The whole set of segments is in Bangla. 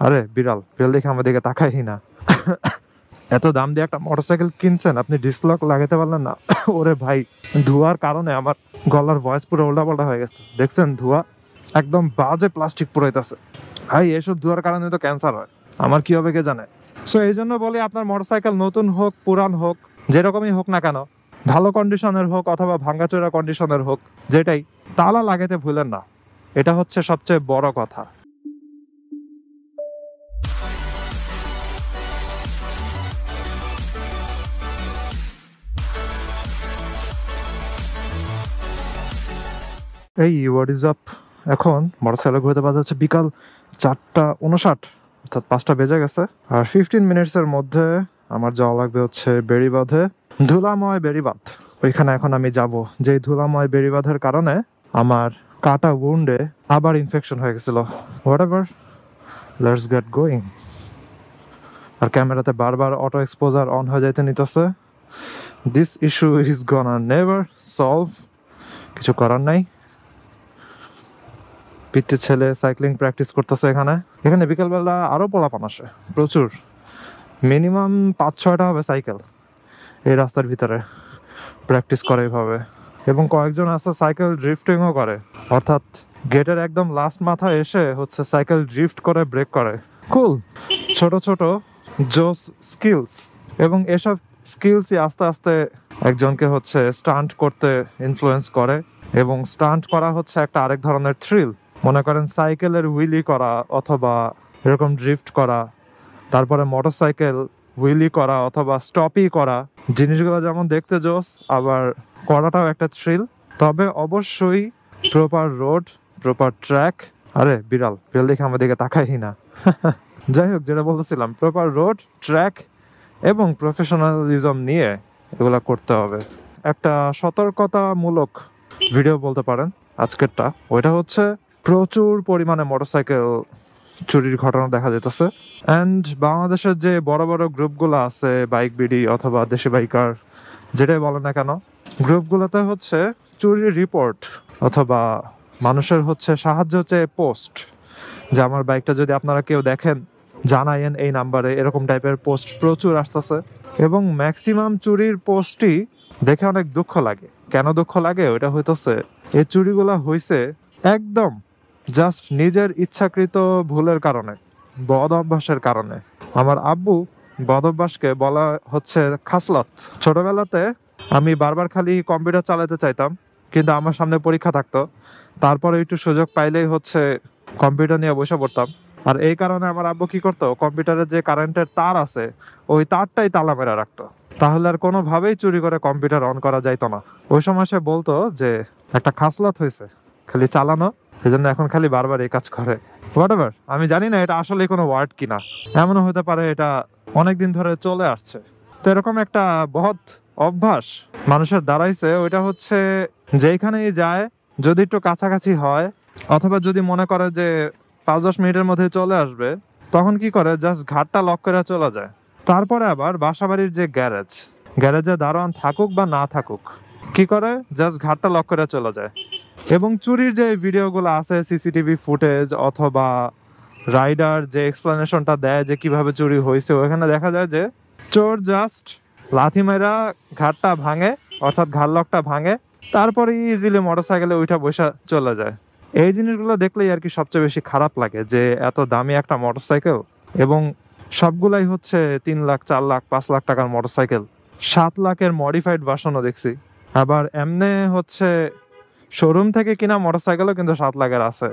আরে বিড়াল বিড়াল দেখে আমার দিকে তাকাই না। এত দাম দিয়ে একটা মোটরসাইকেল কিনছেন, আপনি ডিস্ক লক লাগাতে পারলেন না? ওরে ভাই, ধোঁয়ার কারণে আমার গলার ভয়েস পুরো উল্টাপাল্টা হয়ে গেছে। দেখছেন ধোঁয়া, একদম বাজে প্লাস্টিক পুরাইতেছে। ভাই এসব ধোঁয়ার কারণে তো ক্যান্সার হয়, আমার কি হবে কে জানে। সো এই জন্য বলি, আপনার মোটরসাইকেল নতুন হোক পুরান হোক, যেরকমই হোক না কেন, ভালো কন্ডিশনের হোক অথবা ভাঙ্গাচোরা কন্ডিশনের হোক, যেটাই, তালা লাগাতে ভুলেন না। এটা হচ্ছে সবচেয়ে বড় কথা। এই হোয়াট ইজ আপ। এখন মোটরসাইকেল ঘুরতে বাজে হচ্ছে বিকাল 4:59, অর্থাৎ 5টা বেজে গেছে। আর 15 মিনিটসের মধ্যে আমার যাওয়া লাগবে হচ্ছে বেড়িবাঁধে, ধুলাময় বেড়িবাঁধ। ওইখানে এখন আমি যাব, যে ধুলাময় বেড়িবাঁধের কারণে আমার কাটা উন্ডে আবার ইনফেকশন হয়ে গেছিল। Whatever, let's get going. আর ক্যামেরাতে বারবার অটো এক্সপোজার অন হয়ে যাইতে নিতেছে। This issue is gonna never solve, কিছু করার নাই। পিচ্ছির ছেলে সাইক্লিং প্র্যাকটিস করতেছে এখানে। এখানে বিকেলবেলা আরও পোলাপান আসে প্রচুর, মিনিমাম 5-6টা হবে সাইকেল এই রাস্তার ভিতরে প্র্যাকটিস করে এইভাবে। এবং কয়েকজন আছে সাইকেল ড্রিফটিংও করে, অর্থাৎ গেটের একদম লাস্ট মাথায় এসে হচ্ছে সাইকেল ড্রিফট করে ব্রেক করে। কুল, ছোট ছোট জোস স্কিলস। এবং এসব স্কিলসই আস্তে আস্তে একজনকে হচ্ছে স্টান্ট করতে ইনফ্লুয়েন্স করে। এবং স্টান্ট করা হচ্ছে একটা আরেক ধরনের থ্রিল। মনে করেন সাইকেলের হুইলি করা অথবা এরকম ড্রিফট করা, তারপরে মোটরসাইকেল হুইলি করা অথবা স্টপই করা, জিনিসগুলো যেমন দেখতে জোস, আবার করাটাও একটা থ্রিল। তবে অবশ্যই প্রপার রোড, প্রপার ট্র্যাক। আরে বিড়াল বিড়াল দেখে আমার দিকে তাকাই না। যাই হোক, যেটা বলতেছিলাম, প্রপার রোড, ট্র্যাক এবং প্রফেশনালিজম নিয়ে এগুলা করতে হবে। একটা সতর্কতামূলক ভিডিও বলতে পারেন আজকেরটা। ওইটা হচ্ছে প্রচুর পরিমাণে মোটরসাইকেল চুরির ঘটনা দেখা যেতেছে। অ্যান্ড বাংলাদেশের যে বড় বড় গ্রুপগুলো আছে, বাইক বিডি অথবা দেশি বাইকার, যেটাই বলে না কেন, গ্রুপগুলোতে হচ্ছে চুরির রিপোর্ট অথবা মানুষের হচ্ছে সাহায্য চেয়ে পোস্ট, যে আমার বাইকটা যদি আপনারা কেউ দেখেন জানাইন এই নাম্বারে, এরকম টাইপের পোস্ট প্রচুর আসতেছে। এবং ম্যাক্সিমাম চুরির পোস্টই দেখে অনেক দুঃখ লাগে। কেন দুঃখ লাগে? ওইটা হইতেছে, এই চুরিগুলা হইছে একদম জাস্ট নিজের ইচ্ছাকৃত ভুলের কারণে, বদ অভ্যাসের কারণে। আমার আব্বু বদ অভ্যাসকে বলা হচ্ছে খাসলত। ছোটবেলাতে আমি বারবার খালি কম্পিউটার চালাতে চাইতাম, কিন্তু আমার সামনে পরীক্ষা থাকতো, তারপরে একটু সুযোগ পাইলেই হচ্ছে কম্পিউটার নিয়ে বসে পড়তাম। আর এই কারণে আমার আব্বু কি করতো, কম্পিউটারের যে কারেন্টের তার আছে ওই তারটাই তালা মেরে রাখতো, তাহলে আর কোনোভাবেই চুরি করে কম্পিউটার অন করা যাইতো না। ওই সময় সে বলতো যে একটা খাসলত হয়েছে খালি চালানো, সেজন্য এখন খালি বারবার এই কাজ করে। হোয়াটএভার, আমি জানি না এটা আসলে কোনো ওয়ার্ড কিনা, এমনও হতে পারে এটা অনেকদিন ধরে চলে আসছে। তো এরকম একটা বদ অভ্যাস মানুষের দাঁড়াইছে, ওইটা হচ্ছে যেখানেই যায়, যদি একটু কাছাকাছি হয় অথবা যদি মনে করে যে 5-10 মিনিটের মধ্যে চলে আসবে, তখন কি করে, জাস্ট ঘাটটা লক করে চলে যায়। তারপরে আবার বাসাবাড়ির যে গ্যারেজে দারোয়ান থাকুক বা না থাকুক, কি করে, জাস্ট ঘাটটা লক করে চলে যায়। এবং চুরির যে ভিডিওগুলো আছে, সিসিটিভি ফুটেজ অথবা রাইডার যে এক্সপ্লেনেশনটা দেয় যে কিভাবে চুরি হয়েছে, ওখানে দেখা যায় যে চোর জাস্ট লাথি মেরা ঘাটটা ভাঙে, অর্থাৎ ঘাট লকটা ভাঙে, তারপরে ইজিলি মোটরসাইকেলে উঠা বসা চলে যায়। এই জিনিসগুলো দেখলেই আর কি সবচেয়ে বেশি খারাপ লাগে, যে এত দামি একটা মোটরসাইকেল এবং সবগুলাই হচ্ছে 3 লাখ 4 লাখ 5 লাখ টাকার মোটরসাইকেল। 7 লাখের মডিফাইড ভার্সনও দেখছি। আবার এমনে হচ্ছে শোরুম থেকে কিনা মোটরসাইকেলও কিন্তু 7 লাখের আছে।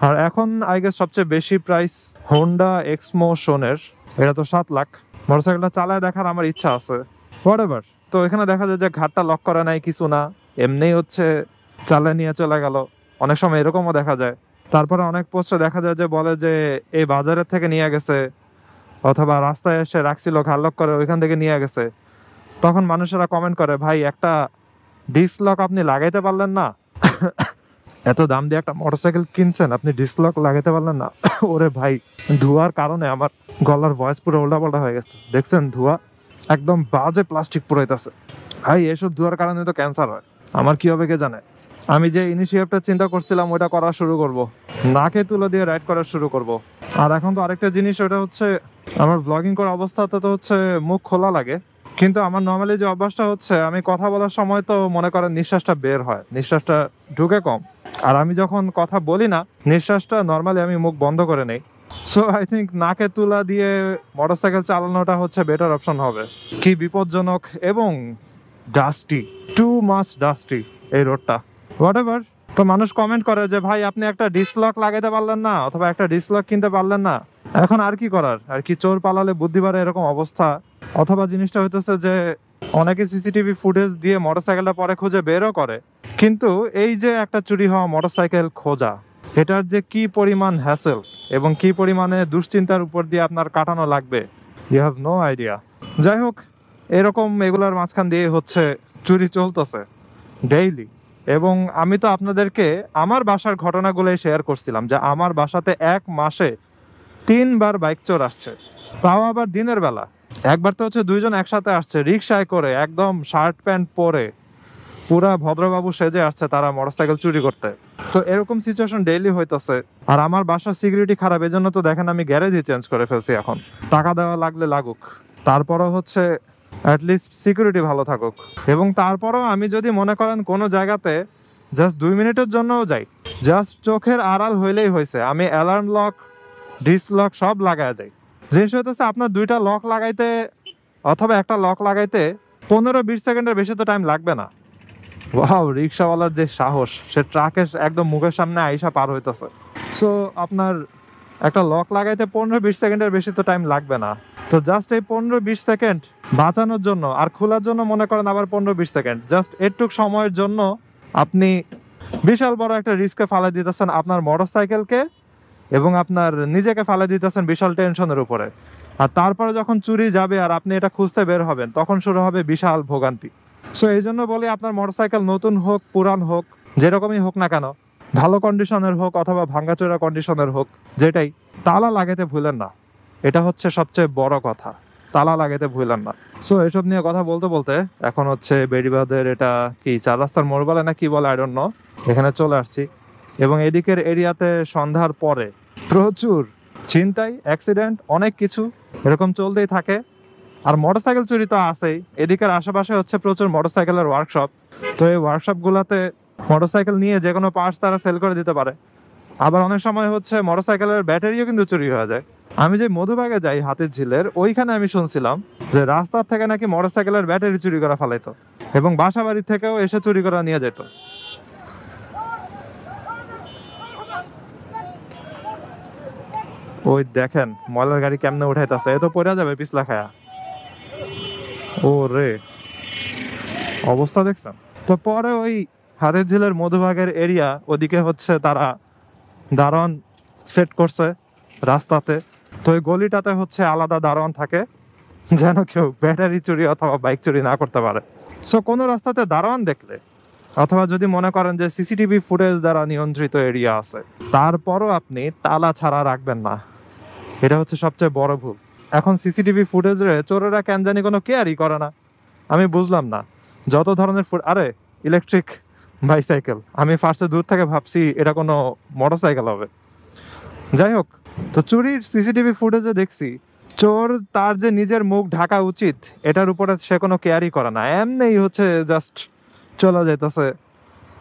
আর এখন আই গেস সবচেয়ে বেশি প্রাইস হোন্ডা এক্সমোশনের, এটা তো 7 লাখ। মোটরসাইকেলটা চালায় দেখার আমার ইচ্ছা আছে। হোয়াটএভার, তো এখানে দেখা যায় যে ঘাটটা লক করা নাই কিছু না, এমনি হচ্ছে চালায় নিয়ে চলে গেল। অনেক সময় এরকমও দেখা যায়। তারপরে অনেক পোস্টে দেখা যায় যে বলে যে এই বাজারের থেকে নিয়ে গেছে অথবা রাস্তায় এসে রাখছিল ঘাট লক করে, ওইখান থেকে নিয়ে গেছে। তখন মানুষেরা কমেন্ট করে, ভাই একটা ডিস্ক লক আপনি লাগাইতে পারলেন না? এত দাম দিয়ে একটা মোটরসাইকেল কিনছেন, আপনি ডিস্ক লক লাগাইতে পারলেন না? ওরে ভাই, ধোঁয়ার কারণে আমার গলার ভয়েস পুরো উল্টাপাল্টা হয়ে গেছে। দেখছেন ধোঁয়া, একদম বাজে প্লাস্টিক পুরাইতেছে। ভাই এসব ধোঁয়ার কারণে তো ক্যান্সার হয়, আমার কি হবে কে জানে। আমি যে ইনিশিয়েটিভটা চিন্তা করছিলাম ওইটা করা শুরু করব, নাকে তুলো দিয়ে রাইড করা শুরু করব। আর এখন তো আরেকটা জিনিস, ওটা হচ্ছে আমার ব্লগিং করার অবস্থাতে তো হচ্ছে মুখ খোলা লাগে, কিন্তু আমার নর্মালি যে অভ্যাসটা হচ্ছে আমি কথা বলার সময় তো মনে করেন নিঃশ্বাসটা বের হয়, নিঃশ্বাসটা ঢুকে কম। আর আমি যখন কথা বলি না নিঃশ্বাসটা নর্মালি আমি মুখ বন্ধ করে নেই। সো আই থিঙ্ক নাকে তুলা দিয়ে মোটরসাইকেল চালানোটা হচ্ছে বেটার অপশন হবে। কি বিপজ্জনক এবং ডাস্টি, টু মাচ ডাস্টি এই রোডটা। What ever. তো মানুষ কমেন্ট করে যে ভাই আপনি একটা ডিসলক লাগাইতে পারলেন না, অথবা একটা ডিসলক কিনতে পারলেন না। এখন আর কি করার, আর কি চোর পালালে বুদ্ধি বাড়ে এরকম অবস্থা। অথবা জিনিসটা হইতেছে যে অনেকে সিসিটিভি ফুটেজ দিয়ে মোটরসাইকেলটা পরে খুঁজে বেরও করে, কিন্তু এই যে একটা চুরি হওয়া মোটরসাইকেল খোঁজা, এটার যে কি পরিমাণ হ্যাসেল এবং কি পরিমাণে দুশ্চিন্তার উপর দিয়ে আপনার কাটানো লাগবে, ইউ হ্যাভ নো আইডিয়া। যাই হোক, এরকম এগুলার মাঝখান দিয়ে হচ্ছে চুরি চলতেছে ডেইলি। এবং আমি তো আপনাদেরকে আমার বাসার ঘটনাগুলোই শেয়ার করছিলাম যে আমার বাসাতে এক মাসে 3বার বাইক চোর আসছে, তাও আবার দিনের বেলা। একবার তো হচ্ছে 2জন একসাথে আসছে রিক্সায় করে, একদম শার্ট প্যান্ট পরে পুরা ভদ্রবাবু সেজে আসছে তারা মোটরসাইকেল চুরি করতে। তো এরকম সিচুয়েশন ডেইলি হইতাছে। আর আমার বাসার সিকিউরিটি খারাপ, এজন্য তো দেখেন আমি গ্যারেজই চেঞ্জ করে ফেলছি এখন। টাকা দেওয়া লাগলে লাগুক, তারপরও হচ্ছে অ্যাটলিস্ট সিকিউরিটি ভালো থাকুক। এবং তারপরও আমি যদি মনে করেন কোনো জায়গাতে জাস্ট 2 মিনিটের জন্যও যাই, জাস্ট চোখের আড়াল হইলেই হয়েছে, আমি অ্যালার্ম লক ডিসলক সব লাগায় যাই। জিনিস হইতেছে আপনার 2টা লক লাগাইতে অথবা একটা লক লাগাইতে 15-20 সেকেন্ডের বেশি তো টাইম লাগবে না। ওয়াও, রিক্সাওয়ালার যে সাহস, সে ট্রাকের একদম মুখের সামনে আইসা পার হইতেছে। সো আপনার একটা লক লাগাইতে 15-20 সেকেন্ডের বেশি তো টাইম লাগবে না। তো জাস্ট এই 15-20 সেকেন্ড বাঁচানোর জন্য আর খোলার জন্য মনে করেন আবার 15-20 সেকেন্ড, জাস্ট একটু সময়ের জন্য আপনি বিশাল বড় একটা রিস্কে ফালাই দিতেছেন আপনার মোটরসাইকেলকে, এবং আপনার নিজেকে ফালাই দিতেছেন বিশাল টেনশনের উপরে। আর তারপরে যখন চুরি যাবে আর আপনি এটা খুঁজতে বের হবেন, তখন শুরু হবে বিশাল ভোগান্তি। সো এই জন্য বলি, আপনার মোটরসাইকেল নতুন হোক পুরান হোক যেরকমই হোক না কেন, ভালো কন্ডিশনের হোক অথবা ভাঙ্গাচোরা কন্ডিশনের হোক, যেটাই, তালা লাগাতে ভুলেন না। এটা হচ্ছে সবচেয়ে বড় কথা, তালা লাগাতে ভুলেন না। সো এসব নিয়ে কথা বলতে বলতে এখন হচ্ছে বেড়িবাঁধের এটা কি 4 রাস্তার মোড় বলে না কি বলে আই ডোন্ট নো, এখানে চলে আসছি। এবং এদিকের এরিয়াতে সন্ধ্যার পরে প্রচুর ছিনতাই, অ্যাক্সিডেন্ট, অনেক কিছু এরকম চলতেই থাকে। আর মোটরসাইকেল চুরি তো আছেই, এদিকের আশেপাশে হচ্ছে প্রচুর মোটরসাইকেলের ওয়ার্কশপ। তো এই ওয়ার্কশপগুলোতে মোটরসাইকেল নিয়ে যে কোনো পার্টস তারা সেল করে দিতে পারে। আবার অনেক সময় হচ্ছে মোটরসাইকেলের ব্যাটারিও কিন্তু চুরি হয়ে যায়। আমি যে মধুবাগে যাই হাতিরঝিলের, ওইখানে আমি শুনছিলাম যে রাস্তার থেকে নাকি মোটরসাইকেলের ব্যাটারি চুরি করা ফেলাইতো, এবং বাসা বাড়ি থেকেও এসে চুরি করা নিয়ে যেত। ওই দেখেন ময়লার গাড়ি কেমনে উঠাইতেছে, এ তো পড়ে যাবে পিছলা খায়া। ও রে, অবস্থা দেখছেন? তো পরে ওই হাতিরঝিলের মধুবাগের এরিয়া, ওদিকে হচ্ছে তারা দারোয়ান সেট করছে রাস্তাতে। তো ওই গলিটাতে হচ্ছে আলাদা দারোয়ান থাকে, যেন কেউ ব্যাটারি চুরি অথবা বাইক চুরি না করতে পারে। সো কোনো রাস্তাতে দারোয়ান দেখলে, অথবা যদি মনে করেন যে সিসিটিভি ফুটেজ দ্বারা নিয়ন্ত্রিত এরিয়া আছে, তারপরও আপনি তালা ছাড়া রাখবেন না। এটা হচ্ছে সবচেয়ে বড় ভুল। এখন সিসিটিভি ফুটেজে চোরেরা কেন জানি কোনো কেয়ারই করে না, আমি বুঝলাম না। যত ধরনের আরে ইলেকট্রিক বাইসাইকেল, আমি ফার্স্টে দূর থেকে ভাবছি এটা কোনো মোটরসাইকেল হবে। যাই হোক, তো চুরির সিসিটিভি ফুটেজে দেখছি চোর তার যে নিজের মুখ ঢাকা উচিত এটার উপরে সে কোনো কেয়ারই করে না, এমনিই হচ্ছে জাস্ট চলে যেতেছে,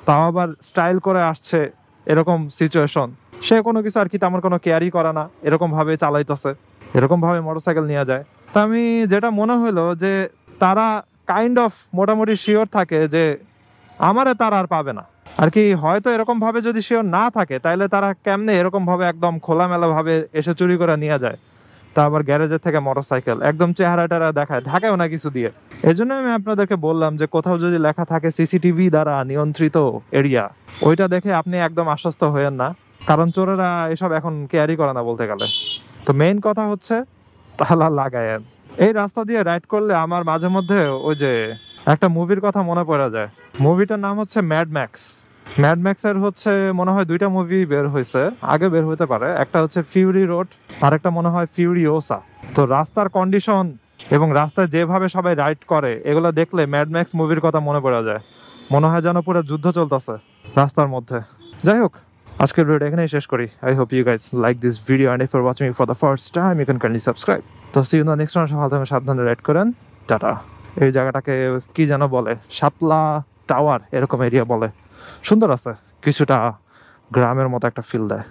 তাও আবার স্টাইল করে আসছে। এরকম সিচুয়েশন, সে কোনো কিছু আর কি তেমন কোনো কেয়ারই করে না, এরকম ভাবে চালাইতেছে, এরকম ভাবে মোটরসাইকেল নিয়ে যায়। তো আমি যেটা মনে হলো যে তারা কাইন্ড অফ মোটামুটি শিওর থাকে যে আমারে তারা আর পাবে না আর কি। হয়তো এরকম ভাবে যদি শিওর না থাকে, তাহলে তারা কেমনে এরকম ভাবে একদম খোলামেলা ভাবে এসে চুরি করে নিয়ে যায়, তা আবার গ্যারেজের থেকে মোটরসাইকেল, একদম চেহারা টেহারা দেখায়, ঢাকায়ও না কিছু দিয়ে। এই জন্য আমি আপনাদেরকে বললাম যে কোথাও যদি লেখা থাকে সিসিটিভি দ্বারা নিয়ন্ত্রিত এরিয়া, ওইটা দেখে আপনি একদম আশ্বস্ত হয়েন না, কারণ চোরেরা এসব এখন কেয়ারই করে না বলতে গেলে। তো মেইন কথা হচ্ছে তালা লাগায়েন। এই রাস্তা দিয়ে রাইড করলে আমার মাঝে মধ্যে ওই যে একটা মুভির কথা মনে পড়ে যায়। মুভিটার নাম হচ্ছে ম্যাড ম্যাক্স। ম্যাড ম্যাক্সের হচ্ছে মনে হয় 2টা মুভি বের হয়েছে, আগে বের হইতে পারে। একটা হচ্ছে ফিউরি রোড, আর একটা মনে হয় ফিউরিওসা। তো রাস্তার কন্ডিশন এবং রাস্তায় যেভাবে সবাই রাইড করে, এগুলো দেখলে ম্যাড ম্যাক্স মুভির কথা মনে পড়ে যায়। মনে হয় যেন পুরো যুদ্ধ চলতেছে রাস্তার মধ্যে। যাই হোক, আজকের ভিডিওটা এখানেই শেষ করি। I hope you guys like this video and if you are watching for the first time you can kindly subscribe. তো see you the next one. সাবধানে রাইড করেন। টাটা। এই জায়গাটাকে কি যেন বলে, শাপলা টাওয়ার এরকম এরিয়া বলে। সুন্দর আছে, কিছুটা গ্রামের মতো একটা ফিল দেয়।